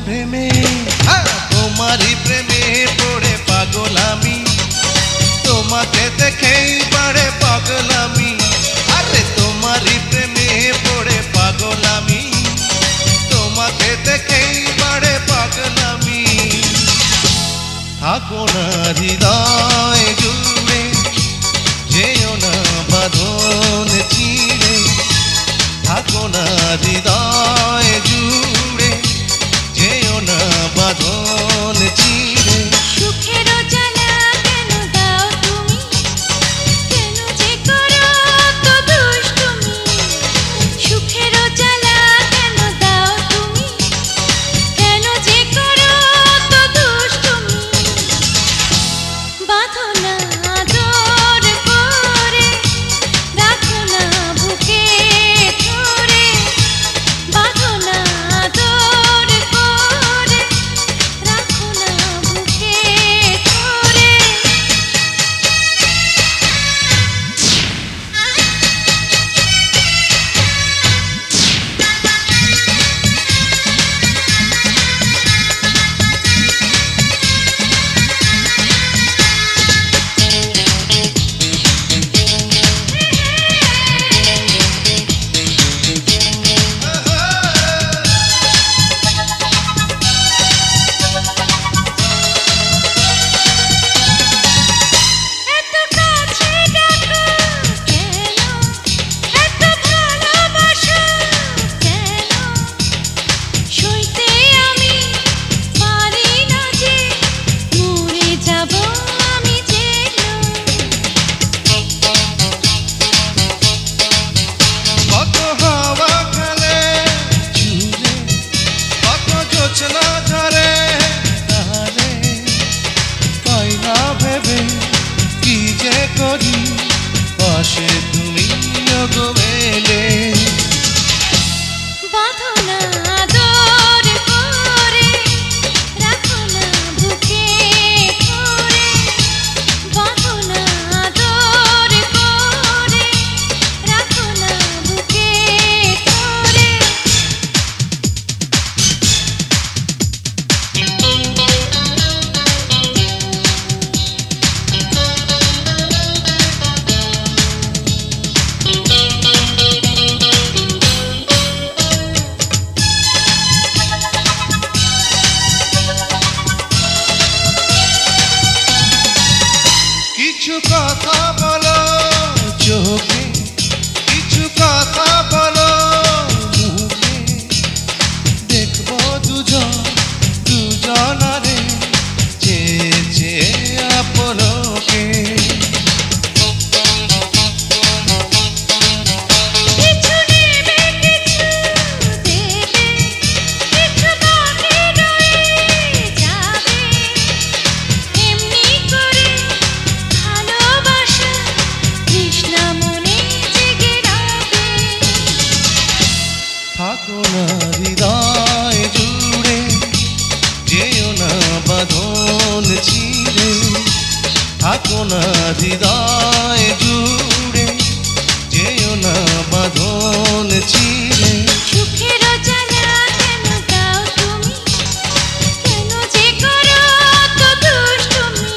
প্রেমে তোমারই প্রেমে পড়ে পাগল আমি, তোমাকে দেখেই বাড়ে পাগল আমি। আরে তোমারই প্রেমে পড়ে পাগল আমি, তোমাকে দেখেই বাড়ে পাগল আমি। থাকো না হৃদয় জুড়ে, যেও না বাঁধন চিড়ে। থাকো না হৃদয় জুড়ে, যেও না বাঁধন চিড়ে। সুখের জ্বালা কেন দাও তুমি, কেন যে করো তো দুষ্টুমি। সুখের জ্বালা কেন দাও তুমি, কেন যে করো তো দুষ্টুমি। বাঁধো না আদর করে, রাখো না বুকে ধরে। বাঁধো না আদর করে, রাখো না বুকে ধরে। এত কাছে ডাকো কেন, এত ভালোবাসো কেন। সইতে আমি পারি না যে, মরে যাব আমি যেন। কত হাওয়া খেলে জুড়ে, কত জোছনা ঝরে ধারে। পাই না ভেবে কি যে করি, পাশে তুমি গো এলে। বাঁধো না আদর করে, রাখো না বুকে ধরে। বাঁধো না আদর করে, রাখো না বুকে ধরে। কিছু কথা বলো চোখে, কিছু কথা বলো মুখে। দেখবো দুজন দুজনারে, চেয়ে চেয়ে আপনকে। কিছু নেবে কিছু দেবে, কিছু বাকি রয়ে যাবে। এমনি করে ভালোবাসা তৃষ্ণা মনে জেগে রবে। থাকো না হৃদয় জুড়ে, যেও না বাঁধন চিড়ে। থাকো না হৃদয় জুড়ে, যেও না বাঁধন চিড়ে। সুখের জ্বালা কেন দাও তুমি, কেন যে করো তো দুষ্টুমি।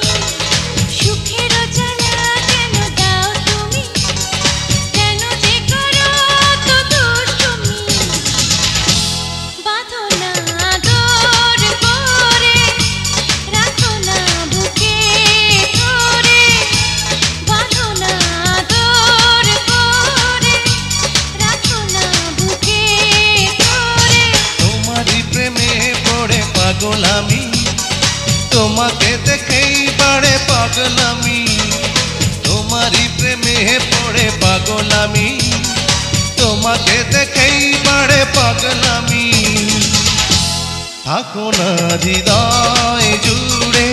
সুখের জ্বালা কেন দাও তুমি, কেন যে করো তো দুষ্টুমি। বাঁধো না আদর করে, রাখো না বুকে ধরে। বাঁধো না আদর করে, রাখো না বুকে ধরে। তোমারই প্রেমে পড়ে পাগল আমি, তোমাকে দেখেই বাড়ে পাগল আমি। তোমারই প্রেমে পড়ে পাগল আমি, তোমাকে দেখেই বাড়ে পাগল আমি। থাকো না হৃদয় জুড়ে,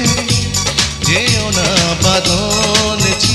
যেও না বাঁধন চিড়ে।